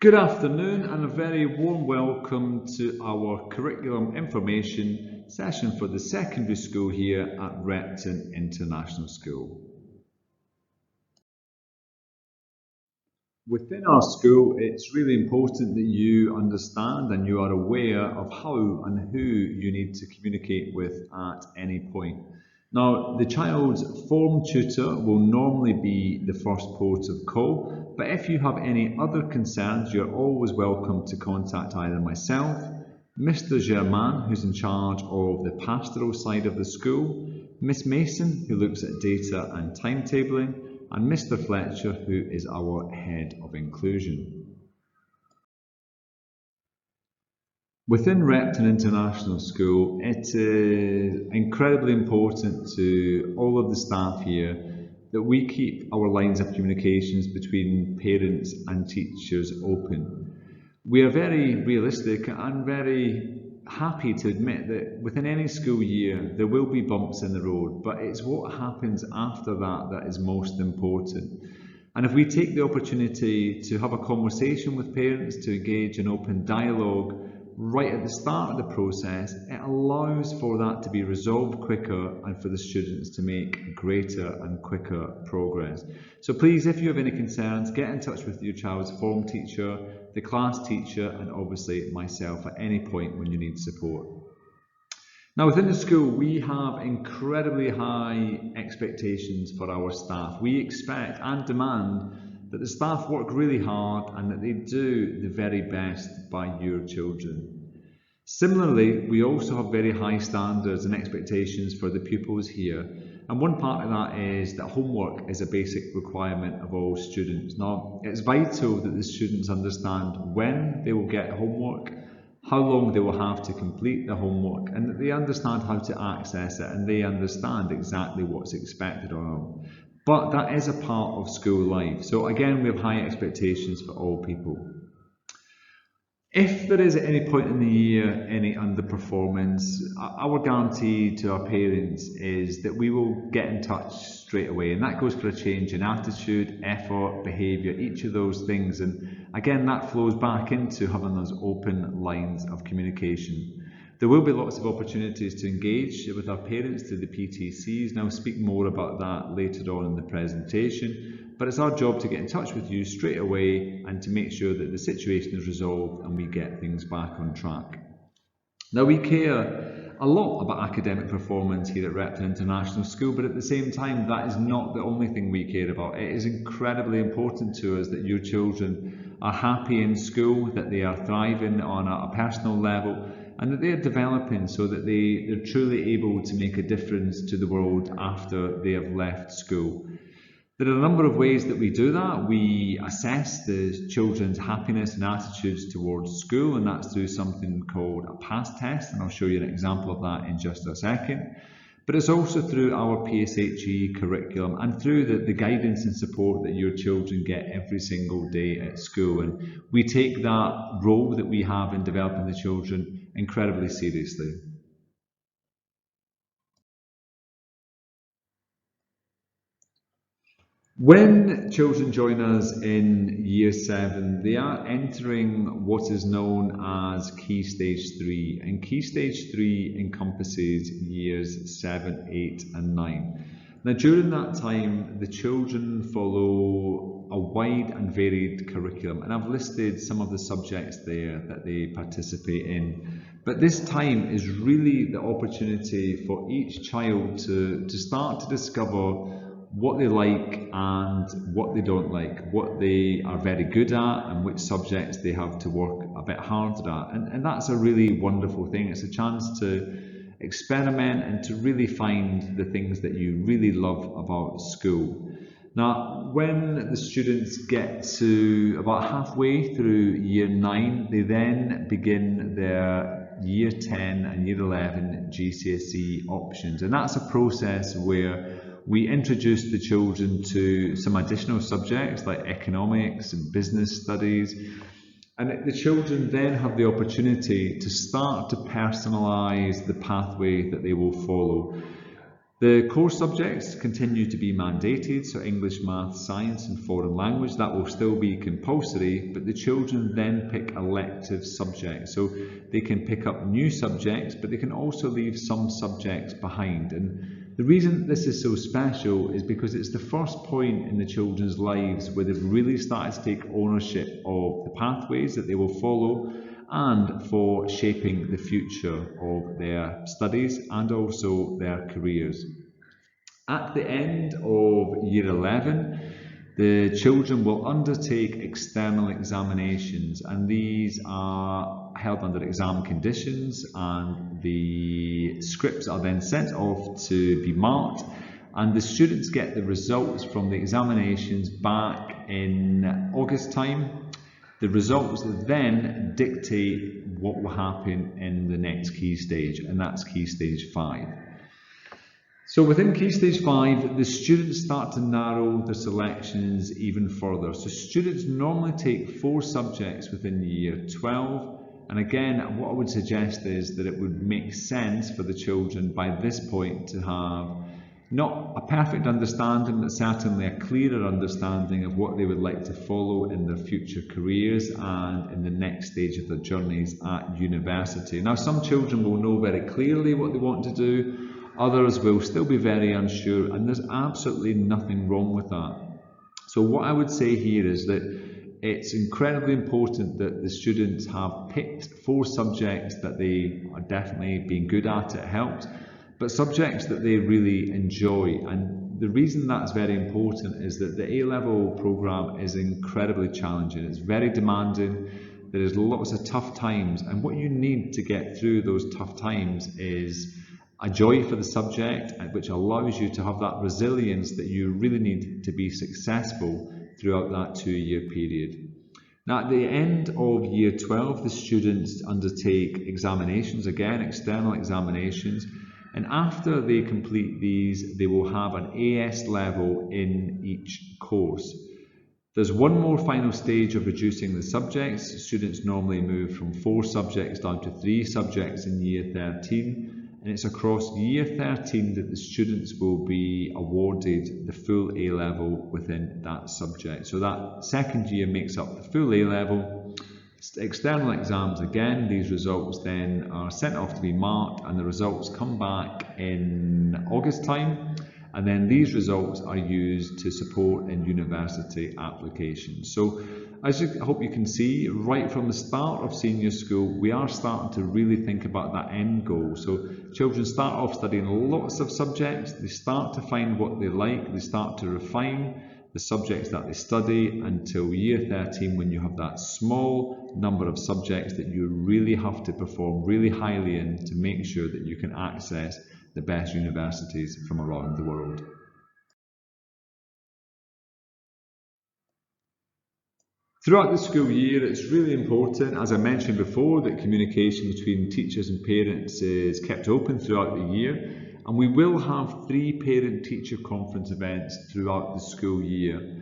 Good afternoon and a very warm welcome to our curriculum information session for the secondary school here at Repton International School. Within our school, it's really important that you understand and you are aware of how and who you need to communicate with at any point. Now, the child's form tutor will normally be the first port of call, but if you have any other concerns, you're always welcome to contact either myself, Mr. Germain, who's in charge of the pastoral side of the school, Miss Mason, who looks at data and timetabling, and Mr. Fletcher, who is our head of inclusion. Within Repton International School, it is incredibly important to all of the staff here that we keep our lines of communications between parents and teachers open. We are very realistic and very happy to admit that within any school year there will be bumps in the road, but it's what happens after that that is most important. And if we take the opportunity to have a conversation with parents, to engage in open dialogue right at the start of the process, it allows for that to be resolved quicker and for the students to make greater and quicker progress. So please, if you have any concerns, get in touch with your child's form teacher, the class teacher, and obviously myself at any point when you need support. Now, within the school, we have incredibly high expectations for our staff. We expect and demand that the staff work really hard and that they do the very best by your children. Similarly, we also have very high standards and expectations for the pupils here, and one part of that is that homework is a basic requirement of all students. Now, it's vital that the students understand when they will get homework, how long they will have to complete the homework, and that they understand how to access it and they understand exactly what's expected of them. But that is a part of school life. So again, we have high expectations for all people. If there is at any point in the year any underperformance, our guarantee to our parents is that we will get in touch straight away. And that goes for a change in attitude, effort, behaviour, each of those things. And again, that flows back into having those open lines of communication. There will be lots of opportunities to engage with our parents through the PTCs, and I'll speak more about that later on in the presentation. But it's our job to get in touch with you straight away and to make sure that the situation is resolved and we get things back on track. Now, we care a lot about academic performance here at Repton International School, but at the same time, that is not the only thing we care about. It is incredibly important to us that your children are happy in school, that they are thriving on a personal level, and that they are developing so that they're truly able to make a difference to the world after they have left school. There are a number of ways that we do that. We assess the children's happiness and attitudes towards school, and that's through something called a PASS test, and I'll show you an example of that in just a second. But it's also through our PSHE curriculum and through the guidance and support that your children get every single day at school. And we take that role that we have in developing the children incredibly seriously. When children join us in Year 7, they are entering what is known as Key Stage 3, and Key Stage 3 encompasses Years 7, 8 and 9. Now, during that time, the children follow a wide and varied curriculum, and I've listed some of the subjects there that they participate in. But this time is really the opportunity for each child to start to discover what they like and what they don't like, what they are very good at and which subjects they have to work a bit harder at. And that's a really wonderful thing. It's a chance to experiment and to really find the things that you really love about school. Now, when the students get to about halfway through Year 9, they then begin their Year 10 and Year 11 GCSE options. And that's a process where we introduce the children to some additional subjects like economics and business studies, and the children then have the opportunity to start to personalise the pathway that they will follow. The core subjects continue to be mandated, so English, math, science and foreign language, that will still be compulsory, but the children then pick elective subjects. So they can pick up new subjects, but they can also leave some subjects behind. And the reason this is so special is because it's the first point in the children's lives where they've really started to take ownership of the pathways that they will follow and for shaping the future of their studies and also their careers. At the end of year 11, the children will undertake external examinations, and these are held under exam conditions, and the scripts are then sent off to be marked, and the students get the results from the examinations back in August time. The results then dictate what will happen in the next key stage, and that's key stage 5. So within key stage 5, the students start to narrow their selections even further. So students normally take 4 subjects within year 12. And again, what I would suggest is that it would make sense for the children by this point to have not a perfect understanding, but certainly a clearer understanding of what they would like to follow in their future careers and in the next stage of their journeys at university. Now, some children will know very clearly what they want to do, others will still be very unsure, and there's absolutely nothing wrong with that. So what I would say here is that it's incredibly important that the students have picked 4 subjects that they are definitely being good at, it helps, but subjects that they really enjoy. And the reason that's very important is that the A-level programme is incredibly challenging. It's very demanding. There is lots of tough times, and what you need to get through those tough times is a joy for the subject, which allows you to have that resilience that you really need to be successful throughout that 2-year period. Now, at the end of year 12, the students undertake examinations, again, external examinations, and after they complete these, they will have an AS level in each course. There's one more final stage of reducing the subjects. Students normally move from 4 subjects down to 3 subjects in year 13. And it's across year 13 that the students will be awarded the full A level within that subject. So that second year makes up the full A level. External exams again, these results then are sent off to be marked, and the results come back in August time, and then these results are used to support in university applications. So as I hope you can see, right from the start of senior school, we are starting to really think about that end goal. So children start off studying lots of subjects, they start to find what they like, they start to refine the subjects that they study until year 13, when you have that small number of subjects that you really have to perform really highly in to make sure that you can access the best universities from around the world. Throughout the school year, it's really important, as I mentioned before, that communication between teachers and parents is kept open throughout the year, and we will have 3 parent-teacher conference events throughout the school year.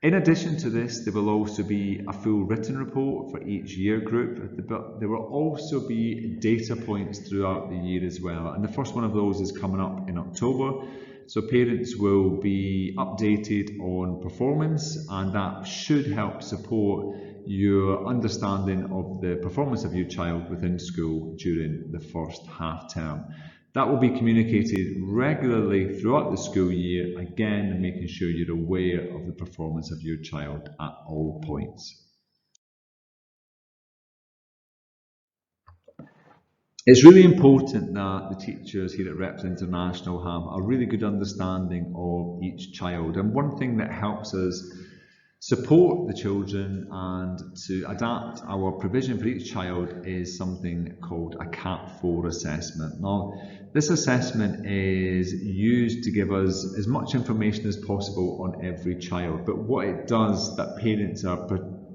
In addition to this, there will also be a full written report for each year group, but there will also be data points throughout the year as well, and the first one of those is coming up in October. So parents will be updated on performance, and that should help support your understanding of the performance of your child within school during the first half term. That will be communicated regularly throughout the school year, again making sure you're aware of the performance of your child at all points. It's really important that the teachers here at Repton International have a really good understanding of each child, and one thing that helps us support the children and to adapt our provision for each child is something called a CAP 4 assessment. Now, this assessment is used to give us as much information as possible on every child, but what it does that parents are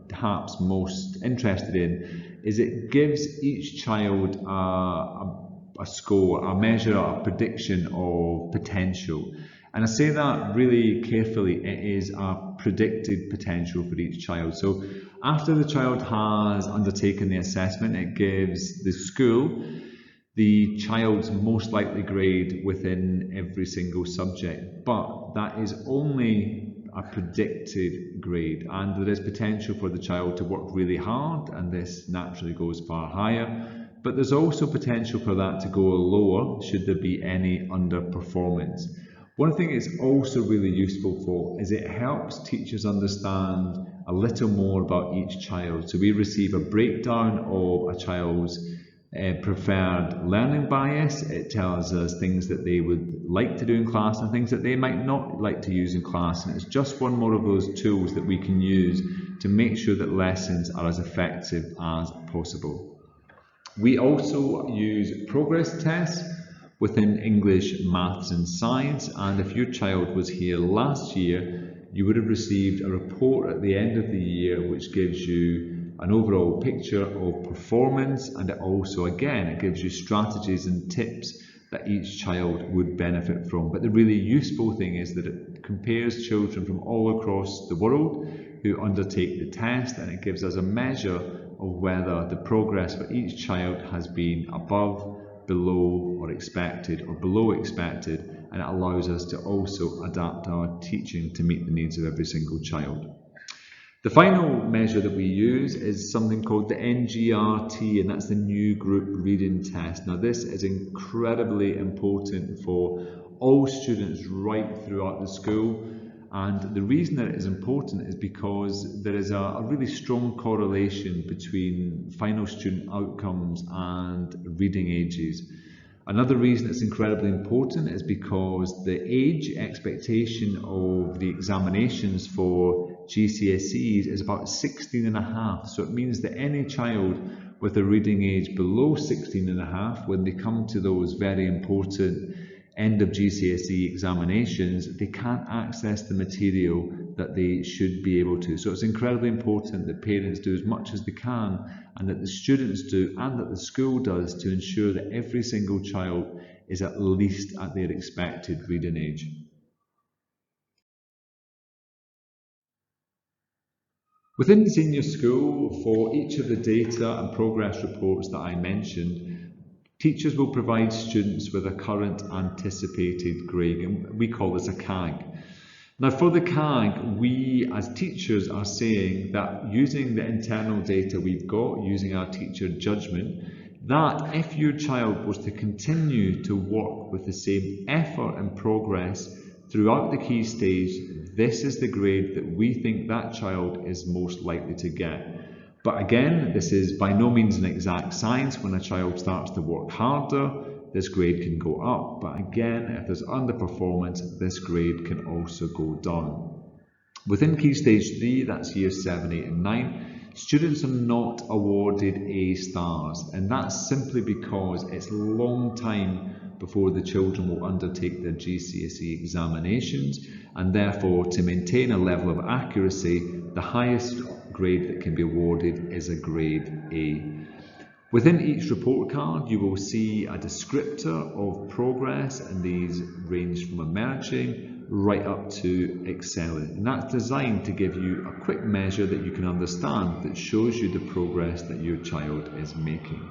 perhaps most interested in is it gives each child a score, a measure, a prediction of potential. And I say that really carefully, it is a predicted potential for each child. So after the child has undertaken the assessment, it gives the school the child's most likely grade within every single subject, but that is only a predicted grade, and there is potential for the child to work really hard, and this naturally goes far higher, but there's also potential for that to go lower should there be any underperformance. One thing it's also really useful for is it helps teachers understand a little more about each child. So we receive a breakdown of a child's preferred learning bias. It tells us things that they would like to do in class and things that they might not like to use in class, and it's just one more of those tools that we can use to make sure that lessons are as effective as possible. We also use progress tests within English, maths and science, and if your child was here last year, you would have received a report at the end of the year which gives you an overall picture of performance, and it also, again, it gives you strategies and tips that each child would benefit from. But the really useful thing is that it compares children from all across the world who undertake the test, and it gives us a measure of whether the progress for each child has been above, below or expected, or below expected, and it allows us to also adapt our teaching to meet the needs of every single child. The final measure that we use is something called the NGRT, and that's the New Group Reading Test. Now this is incredibly important for all students right throughout the school, and the reason that it is important is because there is a really strong correlation between final student outcomes and reading ages. Another reason it's incredibly important is because the age expectation of the examinations for GCSEs is about 16 and a half. So it means that any child with a reading age below 16 and a half, when they come to those very important end of GCSE examinations, they can't access the material that they should be able to. So it's incredibly important that parents do as much as they can, and that the students do, and that the school does, to ensure that every single child is at least at their expected reading age. Within the senior school, for each of the data and progress reports that I mentioned, teachers will provide students with a current anticipated grade, and we call this a CAG. Now for the CAG, we as teachers are saying that using the internal data we've got, using our teacher judgment, that if your child was to continue to work with the same effort and progress throughout the key stage, this is the grade that we think that child is most likely to get. But again, this is by no means an exact science. When a child starts to work harder, this grade can go up. But again, if there's underperformance, this grade can also go down. Within Key Stage 3, that's years 7, 8 and 9, students are not awarded A stars. And that's simply because it's a long time before the children will undertake their GCSE examinations, and therefore to maintain a level of accuracy, the highest grade that can be awarded is a grade A. Within each report card you will see a descriptor of progress, and these range from emerging right up to excelling, and that's designed to give you a quick measure that you can understand that shows you the progress that your child is making.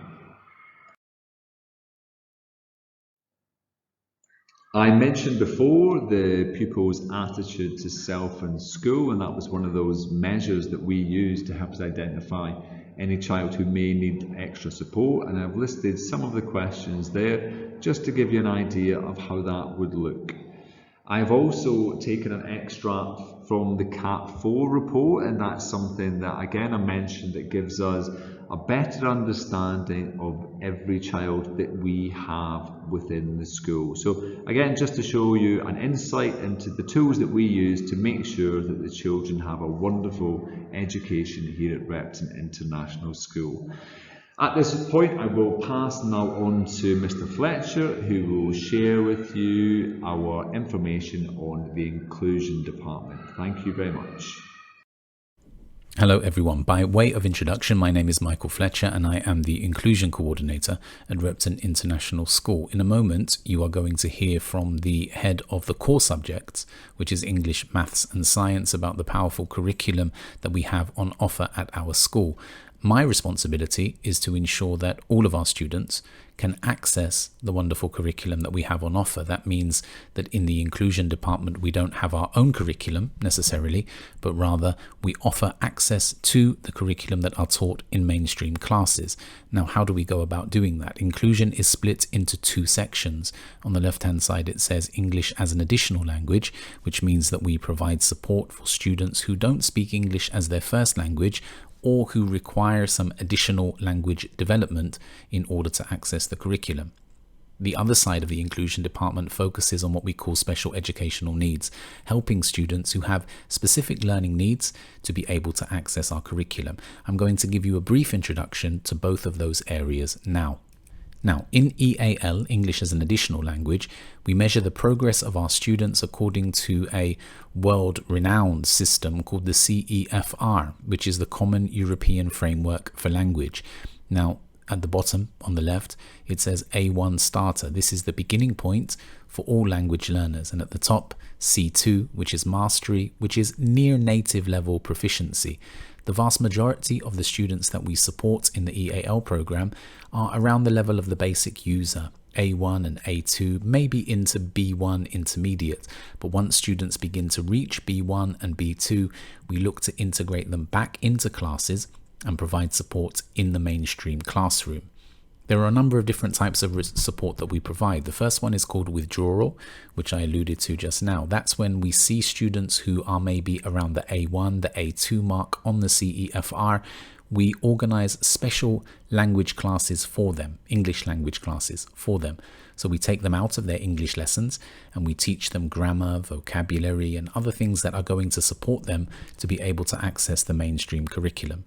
I mentioned before the pupil's attitude to self and school, and that was one of those measures that we use to help us identify any child who may need extra support, and I've listed some of the questions there just to give you an idea of how that would look. I've also taken an extract from the CAP 4 report, and that's something that again I mentioned that gives us a better understanding of every child that we have within the school. So again, just to show you an insight into the tools that we use to make sure that the children have a wonderful education here at Repton International School. At this point, I will pass now on to Mr. Fletcher, who will share with you our information on the inclusion department. Thank you very much. Hello everyone. By way of introduction, my name is Michael Fletcher and I am the Inclusion Coordinator at Repton International School. In a moment, you are going to hear from the head of the core subjects, which is English, Maths and Science, about the powerful curriculum that we have on offer at our school. My responsibility is to ensure that all of our students can access the wonderful curriculum that we have on offer. That means that in the inclusion department, we don't have our own curriculum necessarily, but rather we offer access to the curriculum that are taught in mainstream classes. Now, how do we go about doing that? Inclusion is split into two sections. On the left-hand side, it says English as an additional language, which means that we provide support for students who don't speak English as their first language or who require some additional language development in order to access the curriculum. The other side of the inclusion department focuses on what we call special educational needs, helping students who have specific learning needs to be able to access our curriculum. I'm going to give you a brief introduction to both of those areas now. Now, in EAL, English as an additional language, we measure the progress of our students according to a world-renowned system called the CEFR, which is the Common European Framework for Language. Now, at the bottom on the left, it says A1 Starter. This is the beginning point for all language learners. And at the top, C2, which is Mastery, which is near native level proficiency. The vast majority of the students that we support in the EAL program are around the level of the basic user, A1 and A2, maybe into B1 intermediate. But once students begin to reach B1 and B2, we look to integrate them back into classes and provide support in the mainstream classroom. There are a number of different types of support that we provide. The first one is called withdrawal, which I alluded to just now. That's when we see students who are maybe around the A1, the A2 mark on the CEFR. We organize special language classes for them, English language classes for them. So we take them out of their English lessons and we teach them grammar, vocabulary, and other things that are going to support them to be able to access the mainstream curriculum.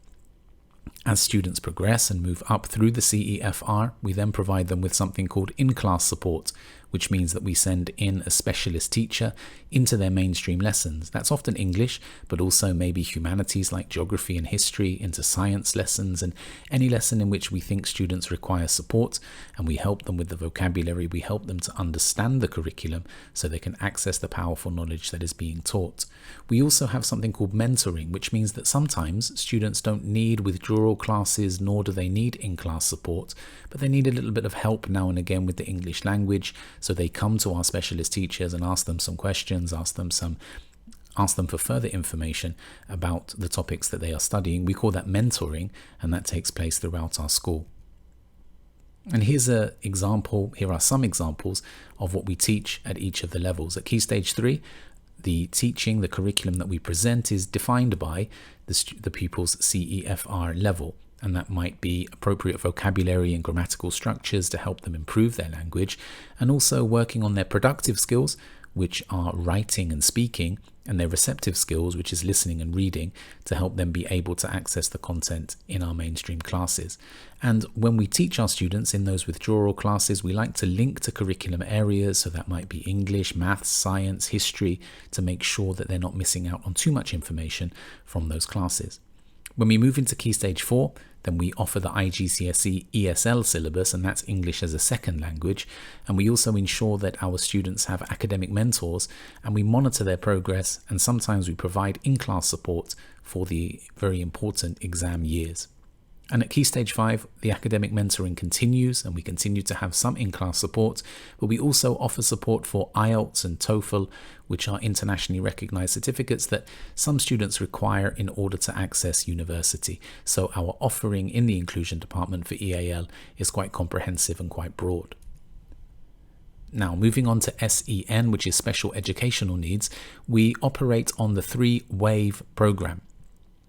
As students progress and move up through the CEFR, we then provide them with something called in-class support, which means that we send in a specialist teacher into their mainstream lessons. That's often English, but also maybe humanities like geography and history, into science lessons, and any lesson in which we think students require support, and we help them with the vocabulary, we help them to understand the curriculum so they can access the powerful knowledge that is being taught. We also have something called mentoring, which means that sometimes students don't need withdrawal classes, nor do they need in-class support, but they need a little bit of help now and again with the English language. So they come to our specialist teachers and ask them some questions, ask them for further information about the topics that they are studying. We call that mentoring, and that takes place throughout our school. And here are some examples of what we teach at each of the levels. At Key Stage 3, the curriculum that we present is defined by the pupil's CEFR level. And that might be appropriate vocabulary and grammatical structures to help them improve their language, and also working on their productive skills, which are writing and speaking, and their receptive skills, which is listening and reading, to help them be able to access the content in our mainstream classes. And when we teach our students in those withdrawal classes, we like to link to curriculum areas, so that might be English, maths, science, history, to make sure that they're not missing out on too much information from those classes. When we move into Key Stage 4, then we offer the IGCSE ESL syllabus, and that's English as a second language. And we also ensure that our students have academic mentors, and we monitor their progress, and sometimes we provide in-class support for the very important exam years. And at Key Stage 5, the academic mentoring continues, and we continue to have some in-class support, but we also offer support for IELTS and TOEFL, which are internationally recognized certificates that some students require in order to access university. So our offering in the inclusion department for EAL is quite comprehensive and quite broad. Now, moving on to SEN, which is special educational needs, we operate on the 3-wave program,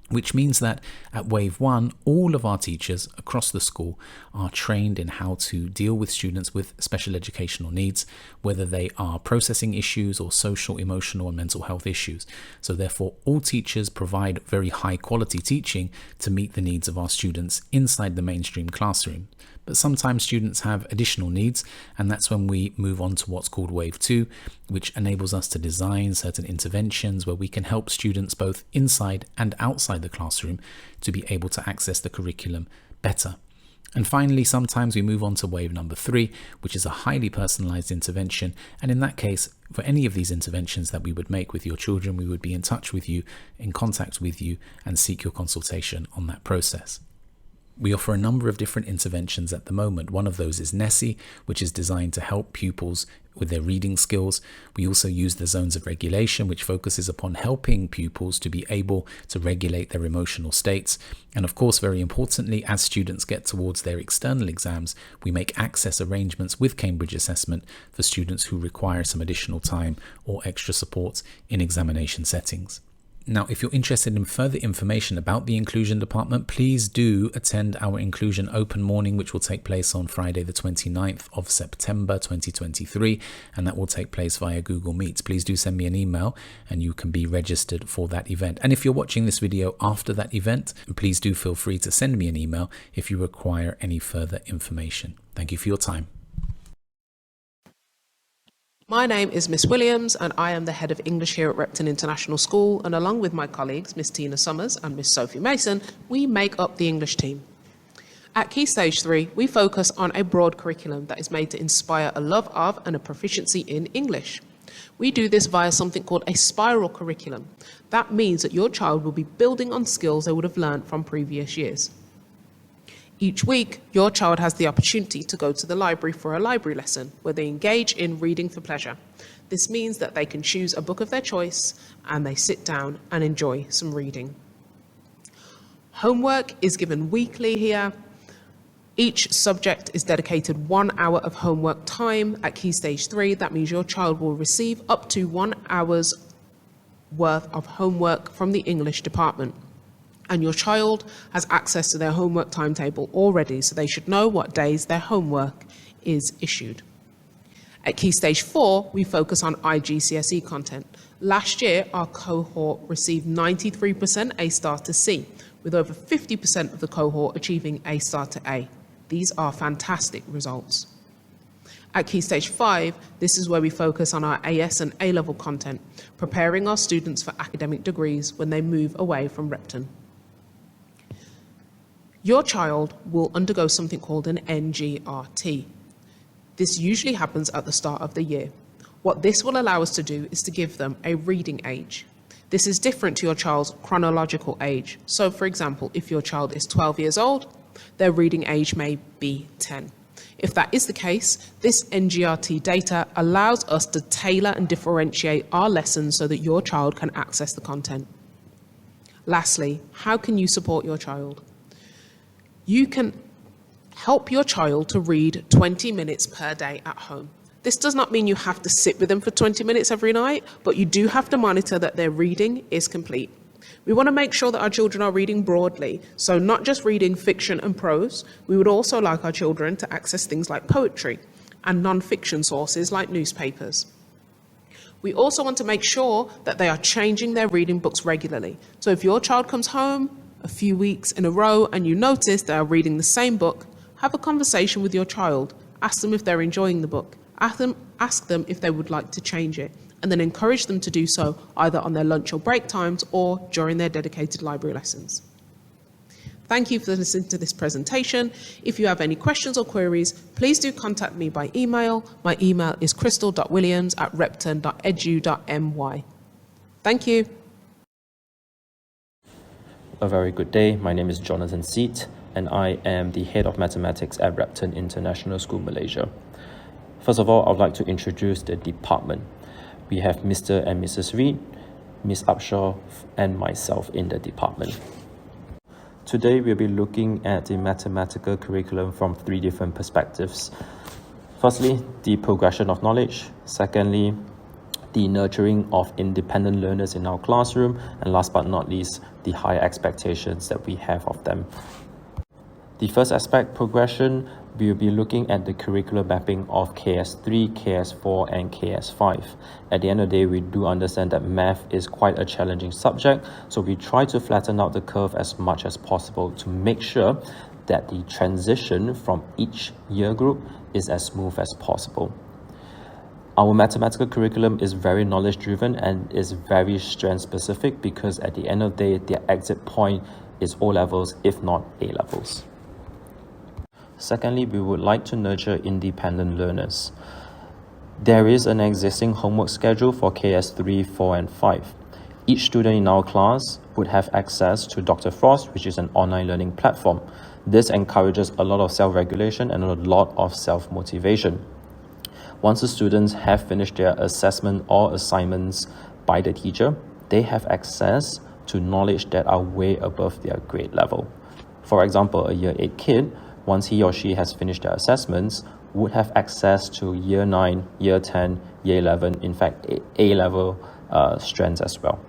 which means that at Wave 1, all of our teachers across the school are trained in how to deal with students with special educational needs, whether they are processing issues or social, emotional, and mental health issues. So therefore, all teachers provide very high quality teaching to meet the needs of our students inside the mainstream classroom. But sometimes students have additional needs, and that's when we move on to what's called Wave 2, which enables us to design certain interventions where we can help students both inside and outside the classroom to be able to access the curriculum better. And finally, sometimes we move on to wave number 3, which is a highly personalized intervention. And in that case, for any of these interventions that we would make with your children, we would be in touch with you, in contact with you, and seek your consultation on that process. We offer a number of different interventions at the moment. One of those is Nessie, which is designed to help pupils with their reading skills. We also use the zones of regulation, which focuses upon helping pupils to be able to regulate their emotional states. And of course, very importantly, as students get towards their external exams, we make access arrangements with Cambridge Assessment for students who require some additional time or extra support in examination settings. Now, if you're interested in further information about the Inclusion Department, please do attend our Inclusion Open Morning, which will take place on Friday the 29th of September 2023, and that will take place via Google Meet. Please do send me an email and you can be registered for that event. And if you're watching this video after that event, please do feel free to send me an email if you require any further information. Thank you for your time. My name is Miss Williams and I am the head of English here at Repton International School, and along with my colleagues Miss Tina Summers and Miss Sophie Mason, we make up the English team. At Key Stage 3, we focus on a broad curriculum that is made to inspire a love of and a proficiency in English. We do this via something called a spiral curriculum. That means that your child will be building on skills they would have learned from previous years. Each week, your child has the opportunity to go to the library for a library lesson where they engage in reading for pleasure. This means that they can choose a book of their choice and they sit down and enjoy some reading. Homework is given weekly here. Each subject is dedicated 1 hour of homework time at Key Stage 3. That means your child will receive up to 1 hour's worth of homework from the English department. And your child has access to their homework timetable already, so they should know what days their homework is issued. At Key Stage 4, we focus on IGCSE content. Last year, our cohort received 93% A star to C, with over 50% of the cohort achieving A star to A. These are fantastic results. At Key Stage 5, this is where we focus on our AS and A-level content, preparing our students for academic degrees when they move away from Repton. Your child will undergo something called an NGRT. This usually happens at the start of the year. What this will allow us to do is to give them a reading age. This is different to your child's chronological age. So, for example, if your child is 12 years old, their reading age may be 10. If that is the case, this NGRT data allows us to tailor and differentiate our lessons so that your child can access the content. Lastly, how can you support your child? You can help your child to read 20 minutes per day at home. This does not mean you have to sit with them for 20 minutes every night, but you do have to monitor that their reading is complete. We want to make sure that our children are reading broadly, so not just reading fiction and prose. We would also like our children to access things like poetry and non-fiction sources like newspapers. We also want to make sure that they are changing their reading books regularly. So if your child comes home a few weeks in a row and you notice they are reading the same book, have a conversation with your child. Ask them if they're enjoying the book. Ask them if they would like to change it, and then encourage them to do so either on their lunch or break times or during their dedicated library lessons. Thank you for listening to this presentation. If you have any questions or queries, please do contact me by email. My email is crystal.williams@repton.edu.my. Thank you. A very good day. My name is Jonathan Seet, and I am the Head of Mathematics at Repton International School, Malaysia. First of all, I would like to introduce the department. We have Mr. and Mrs. Reid, Ms. Upshaw, and myself in the department. Today, we'll be looking at the mathematical curriculum from 3 different perspectives. Firstly, the progression of knowledge. Secondly, the nurturing of independent learners in our classroom, and last but not least, the high expectations that we have of them. The first aspect, progression, we will be looking at the curricular mapping of KS3, KS4, and KS5. At the end of the day, we do understand that math is quite a challenging subject, so we try to flatten out the curve as much as possible to make sure that the transition from each year group is as smooth as possible. Our mathematical curriculum is very knowledge driven and is very strength specific, because at the end of the day, their exit point is O levels, if not A levels. Secondly, we would like to nurture independent learners. There is an existing homework schedule for KS3, 4, and 5. Each student in our class would have access to Dr. Frost, which is an online learning platform. This encourages a lot of self-regulation and a lot of self-motivation. Once the students have finished their assessment or assignments by the teacher, they have access to knowledge that are way above their grade level. For example, a year 8 kid, once he or she has finished their assessments, would have access to year 9, year 10, year 11, in fact, A-level strands as well.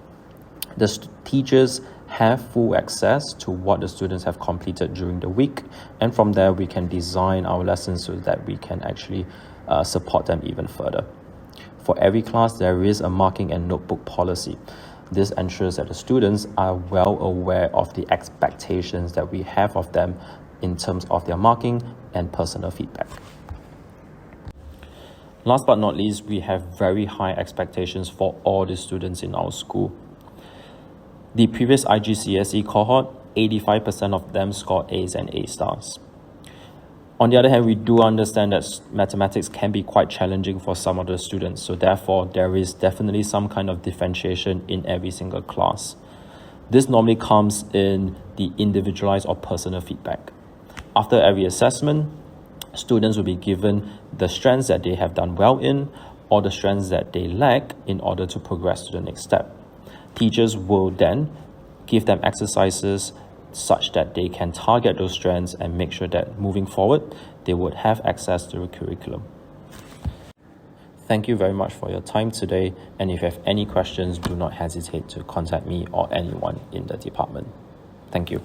The teachers have full access to what the students have completed during the week, and from there we can design our lessons so that we can actually support them even further. For every class, there is a marking and notebook policy. This ensures that the students are well aware of the expectations that we have of them in terms of their marking and personal feedback. Last but not least, we have very high expectations for all the students in our school. The previous IGCSE cohort, 85% of them scored A's and A stars. On the other hand, we do understand that mathematics can be quite challenging for some of the students, so therefore there is definitely some kind of differentiation in every single class. This normally comes in the individualized or personal feedback. After every assessment, students will be given the strengths that they have done well in or the strengths that they lack in order to progress to the next step. Teachers will then give them exercises such that they can target those strengths and make sure that moving forward, they would have access to the curriculum. Thank you very much for your time today, and if you have any questions, do not hesitate to contact me or anyone in the department. Thank you.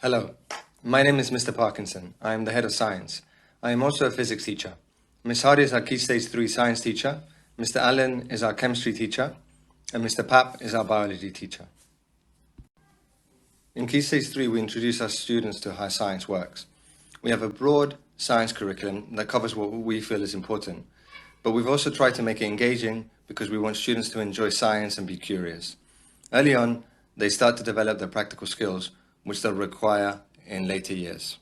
Hello, my name is Mr. Parkinson. I am the head of science. I am also a physics teacher. Ms. Hardy is our Key Stage 3 science teacher, Mr. Allen is our chemistry teacher, and Mr. Papp is our biology teacher. In Key Stage 3, we introduce our students to how science works. We have a broad science curriculum that covers what we feel is important, but we've also tried to make it engaging because we want students to enjoy science and be curious. Early on, they start to develop their practical skills, which they'll require in later years.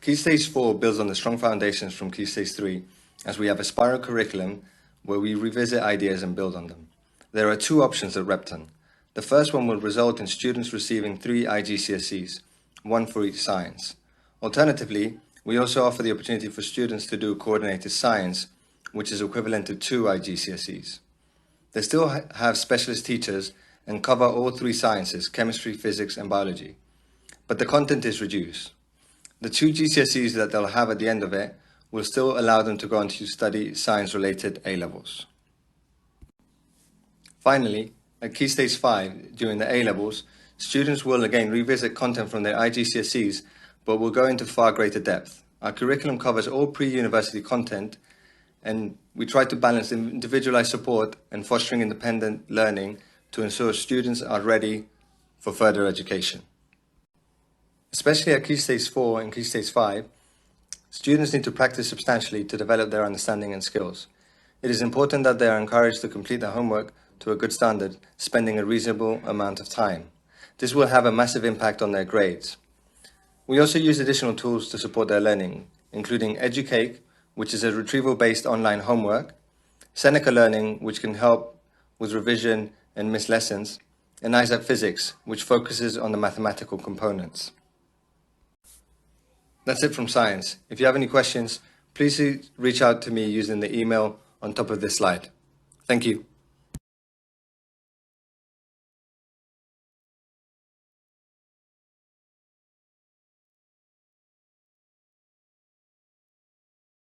Key Stage 4 builds on the strong foundations from Key Stage 3, as we have a spiral curriculum where we revisit ideas and build on them. There are two options at Repton. The first one will result in students receiving 3 IGCSEs, 1 for each science. Alternatively, we also offer the opportunity for students to do coordinated science, which is equivalent to 2 IGCSEs. They still have specialist teachers and cover all 3 sciences, chemistry, physics, and biology. But the content is reduced. The 2 GCSEs that they'll have at the end of it will still allow them to go on to study science-related A-levels. Finally, at Key Stage 5, during the A-levels, students will again revisit content from their IGCSEs, but will go into far greater depth. Our curriculum covers all pre-university content, and we try to balance individualized support and fostering independent learning to ensure students are ready for further education. Especially at Key Stage 4 and Key Stage 5, students need to practice substantially to develop their understanding and skills. It is important that they are encouraged to complete their homework to a good standard, spending a reasonable amount of time. This will have a massive impact on their grades. We also use additional tools to support their learning, including Educake, which is a retrieval-based online homework, Seneca Learning, which can help with revision and missed lessons, and Isaac Physics, which focuses on the mathematical components. That's it from science. If you have any questions, please reach out to me using the email on top of this slide. Thank you.